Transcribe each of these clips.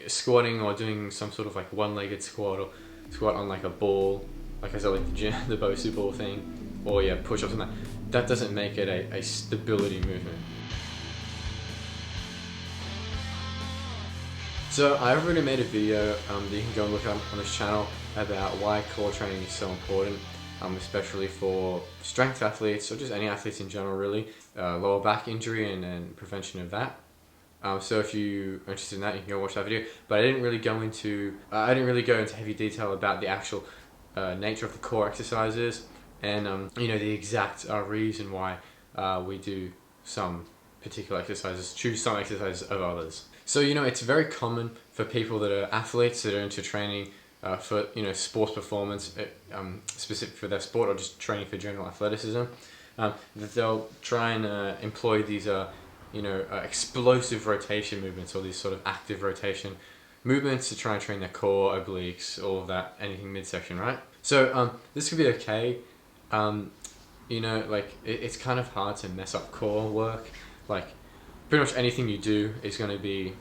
squatting or doing some sort of like one-legged squat or squat on like a ball, like I said, like the gym, the Bosu ball thing, or yeah, push-ups and that doesn't make it a stability movement. So I've already made a video that you can go and look up on this channel about why core training is so important, especially for strength athletes or just any athletes in general really, lower back injury and prevention of that. So if you are interested in that, you can go watch that video. But I didn't really go into heavy detail about the actual nature of the core exercises and the exact reason why we do some particular exercises, choose some exercises over others. So it's very common for people that are athletes that are into training for sports performance, specific for their sport or just training for general athleticism, that they'll try and employ these explosive rotation movements or these sort of active rotation movements to try and train their core, obliques, all of that, anything midsection, right? So this could be okay. It's kind of hard to mess up core work. Like pretty much anything you do is going to be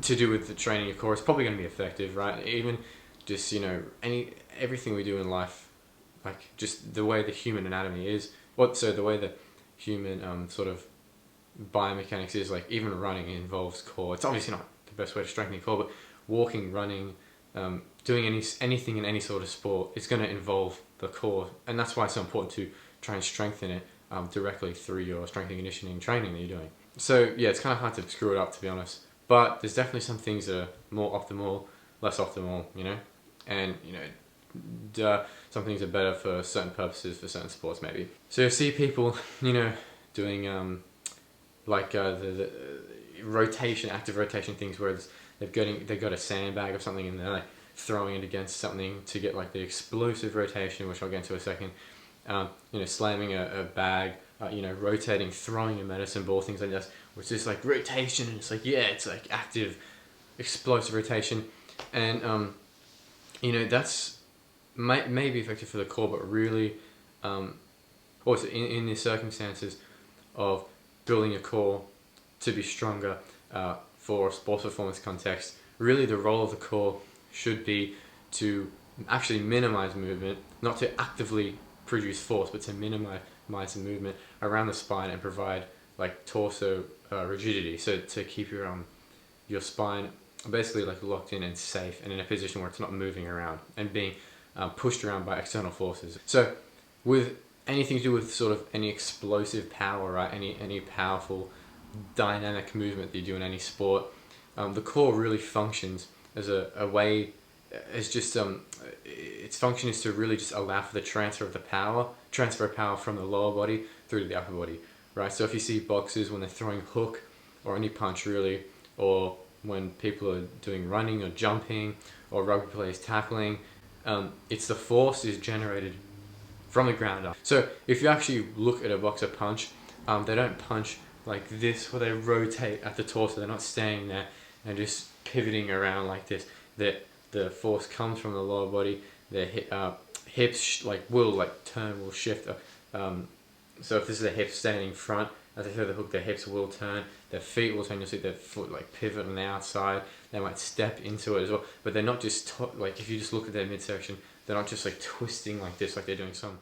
to do with the training your core. It's probably going to be effective, right? Even just everything we do in life, like just the way the human anatomy is. The way the human sort of biomechanics is, like even running involves core. It's obviously not the best way to strengthen your core, but walking, running, doing anything in any sort of sport, it's going to involve the core, and that's why it's so important to try and strengthen it directly through your strength and conditioning training that you're doing. So yeah, it's kind of hard to screw it up, to be honest, but there's definitely some things that are more optimal, less optimal, and some things are better for certain purposes for certain sports maybe. So you'll see people doing the rotation, active rotation things where they've got a sandbag or something and they're like throwing it against something to get like the explosive rotation, which I'll get into in a second. Slamming a bag, rotating, throwing a medicine ball, things like that, which is like rotation, and it's like, yeah, it's like active, explosive rotation, and that's may be effective for the core, but really, also in the circumstances of building your core to be stronger for a sports performance context, really the role of the core should be to actually minimize movement, not to actively produce force, but to minimize the movement around the spine and provide like torso rigidity. So to keep your spine basically like locked in and safe and in a position where it's not moving around and being pushed around by external forces. So with anything to do with sort of any explosive power, right? Any powerful dynamic movement that you do in any sport, the core really functions as a way. It's just its function is to really just allow for the transfer of power from the lower body through to the upper body, right? So if you see boxers when they're throwing hook or any punch really, or when people are doing running or jumping, or rugby players tackling, it's the force is generated from the ground up. So if you actually look at a boxer punch, they don't punch like this where they rotate at the torso. They're not staying there and just pivoting around like this. The force comes from the lower body. Their hips will shift. So if this is the hips standing front, as I said, the hook, their hips will turn. Their feet will turn. You'll see their foot like pivot on the outside. They might step into it as well. But they're not just if you just look at their midsection, they're not just like twisting like this, like they're doing some.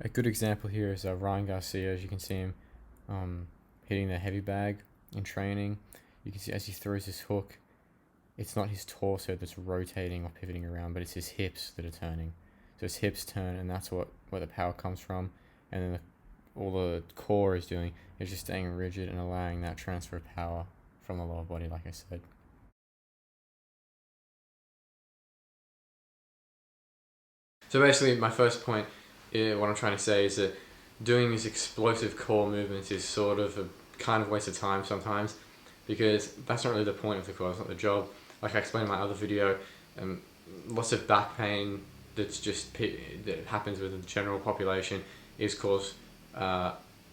A good example here is Ryan Garcia. As you can see him hitting the heavy bag in training. You can see as he throws his hook, it's not his torso that's rotating or pivoting around, but it's his hips that are turning. So his hips turn, and that's where the power comes from. And then all the core is doing is just staying rigid and allowing that transfer of power from the lower body, like I said. So basically, my first point, what I'm trying to say is that doing these explosive core movements is sort of a kind of waste of time sometimes, because that's not really the point of the core, it's not the job. Like I explained in my other video, lots of back pain that happens with the general population is caused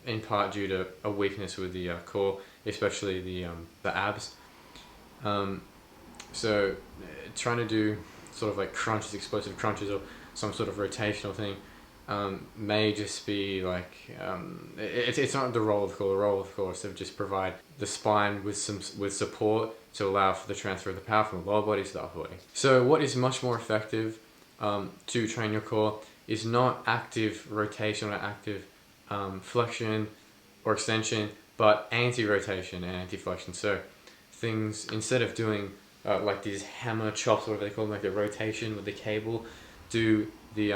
in part due to a weakness with the core, especially the abs. So trying to do sort of like crunches, explosive crunches, or some sort of rotational thing, may just be like it's not the role of the core. The role of the core is to just provide the spine with support to allow for the transfer of the power from the lower body to the upper body. So what is much more effective to train your core is not active rotation or active flexion or extension, but anti-rotation and anti-flexion. So things, instead of doing like these hammer chops, whatever they call them, like the rotation with the cable, do the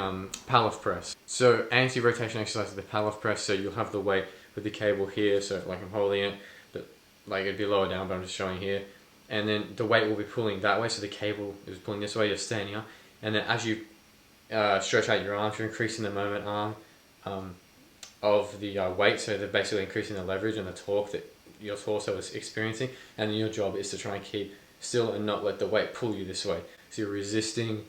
Pallof press. So anti-rotation exercise is the Pallof press. So you'll have the weight with the cable here. So like I'm holding it, but like it'd be lower down, but I'm just showing here. And then the weight will be pulling that way. So the cable is pulling this way. You're standing up, and then as you stretch out your arms, you're increasing the moment arm of the weight. So they're basically increasing the leverage and the torque that your torso is experiencing. And then your job is to try and keep still and not let the weight pull you this way. So you're resisting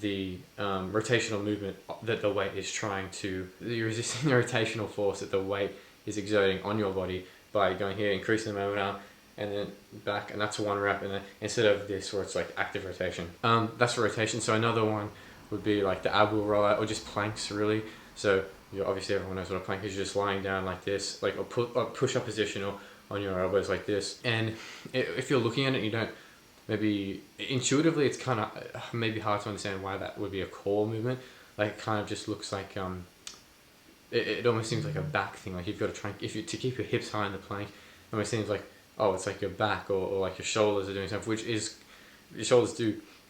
the rotational movement that the weight is trying to, you're resisting the rotational force that the weight is exerting on your body by going here, increasing the moment arm, and then back, and that's one rep, and then instead of this where it's like active rotation. That's for rotation. So another one would be like the ab wheel rollout, or just planks really. So obviously everyone knows what a plank is. You're just lying down like this, like a push-up position, or on your elbows like this. And if you're looking at it, you don't, maybe intuitively it's kind of maybe hard to understand why that would be a core movement. Like it kind of just looks like it almost seems like a back thing. Like you've got to try, to keep your hips high in the plank, it almost seems like, oh, it's like your back or like your shoulders are doing something, which is, your shoulders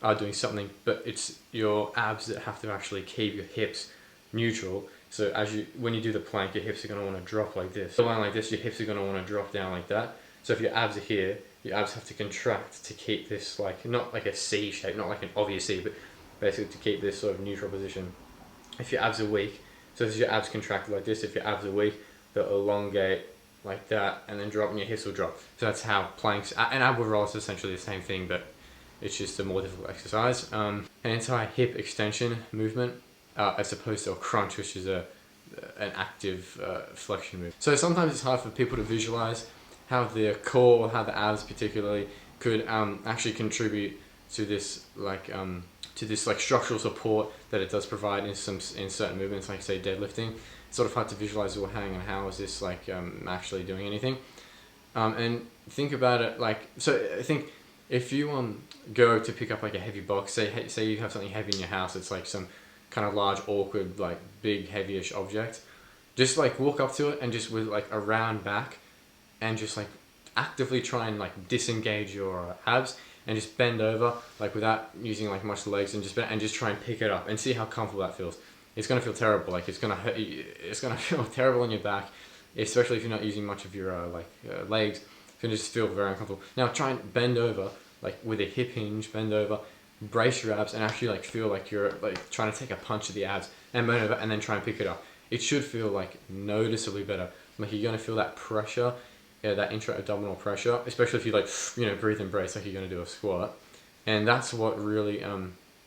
are doing something, but it's your abs that have to actually keep your hips neutral. So when you do the plank, your hips are going to want to drop like this. So lying like this, your hips are going to want to drop down like that. So if your abs are here, your abs have to contract to keep this, like, not like a C shape, not like an obvious C, but basically to keep this sort of neutral position. If your abs are weak, so if your abs contract like this, if your abs are weak, they'll elongate like that and then drop, and your hips will drop. So that's how planks, and ab wheel roll is essentially the same thing, but it's just a more difficult exercise. An entire hip extension movement, as opposed to a crunch, which is an active flexion move. So sometimes it's hard for people to visualize how the core, how the abs particularly, could actually contribute to this like structural support that it does provide in certain movements, like say deadlifting. It's sort of hard to visualize, well, hang on, how is this like actually doing anything? And think about it like, so I think if you go to pick up like a heavy box, say you have something heavy in your house, it's like some kind of large, awkward, like big, heavyish object, just like walk up to it and just with like a round back, and just like actively try and like disengage your abs and just bend over, like without using like much legs, and just try and pick it up and see how comfortable that feels. It's gonna feel terrible, like it's gonna hurt you, it's gonna feel terrible on your back, especially if you're not using much of your legs. It's gonna just feel very uncomfortable. Now try and bend over, like with a hip hinge, bend over, brace your abs, and actually like feel like you're like trying to take a punch at the abs, and bend over and then try and pick it up. It should feel like noticeably better. Like you're gonna feel that pressure, that intra-abdominal pressure, especially if you like, breathe and brace like you're gonna do a squat. And that's what really,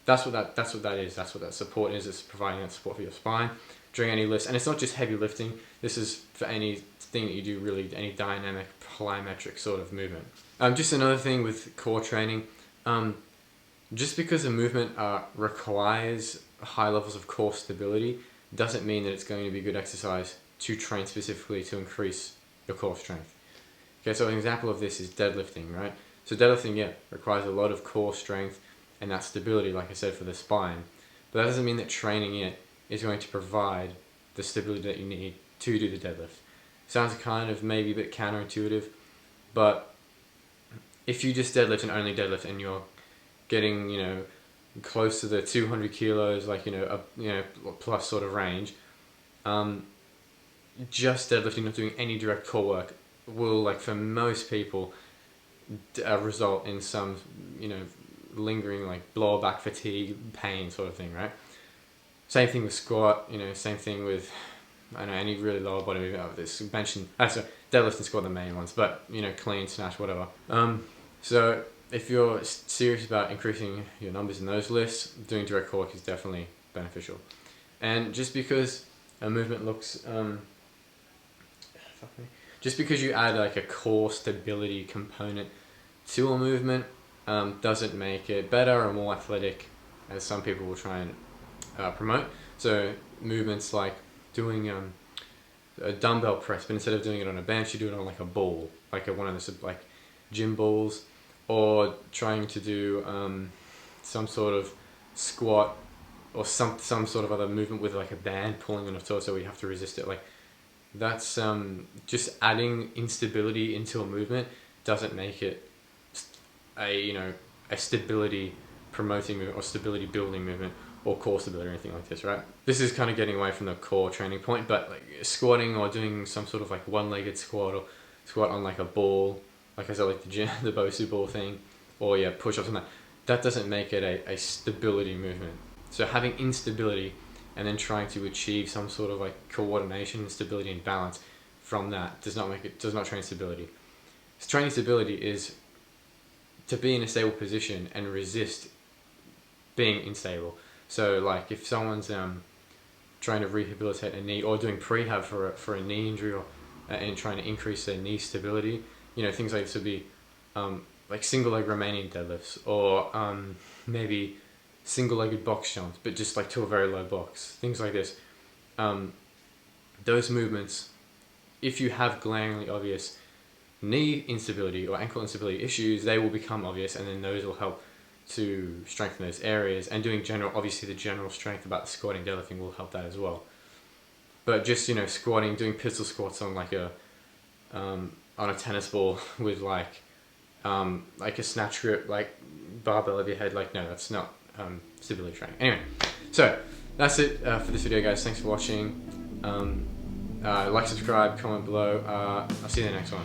that's what that is. That's what that support is. It's providing that support for your spine during any lifts. And it's not just heavy lifting. This is for anything that you do, really, any dynamic plyometric sort of movement. Just another thing with core training, just because a movement requires high levels of core stability doesn't mean that it's going to be good exercise to train specifically to increase your core strength. Okay, so an example of this is deadlifting, right? So deadlifting, requires a lot of core strength and that stability, like I said, for the spine. But that doesn't mean that training it is going to provide the stability that you need to do the deadlift. Sounds kind of maybe a bit counterintuitive, but if you just deadlift and only deadlift, and you're getting, close to the 200 kilos, like, plus sort of range, just deadlifting, not doing any direct core work, will, like, for most people, result in some, lingering, like, lower back fatigue, pain sort of thing, right? Same thing with squat, same thing with, I don't know, any really lower body movement. This bench and, deadlift and squat are the main ones, but, clean, snatch, whatever. So if you're serious about increasing your numbers in those lifts, doing direct core work is definitely beneficial. And just because a movement looks, just because you add like a core stability component to a movement doesn't make it better or more athletic, as some people will try and promote. So movements like doing a dumbbell press, but instead of doing it on a bench, you do it on like a ball, like one of the like gym balls, or trying to do some sort of squat or some sort of other movement with like a band pulling on a torso where you have to resist it. Like that's just adding instability into a movement doesn't make it a stability promoting movement or stability building movement or core stability or anything like this, right? This is kind of getting away from the core training point, but like squatting or doing some sort of like one-legged squat or squat on like a ball, like I said, like the gym, the Bosu ball thing, or yeah, push-ups and that doesn't make it a stability movement. So having instability and then trying to achieve some sort of like coordination and stability and balance from that does not train stability. Training stability is to be in a stable position and resist being unstable. So like if someone's trying to rehabilitate a knee or doing prehab for a knee injury or and trying to increase their knee stability, things like this would be like single leg Romanian deadlifts or maybe single-legged box jumps, but just like to a very low box, things like this. Those movements, if you have glaringly obvious knee instability or ankle instability issues, they will become obvious, and then those will help to strengthen those areas. And doing obviously the general strength about the squatting, deadlifting will help that as well. But just squatting, doing pistol squats on like on a tennis ball with like a snatch grip, like barbell over your head, like no, that's not stability training. Anyway, so that's it for this video, guys. Thanks for watching. Like, subscribe, comment below. I'll see you in the next one.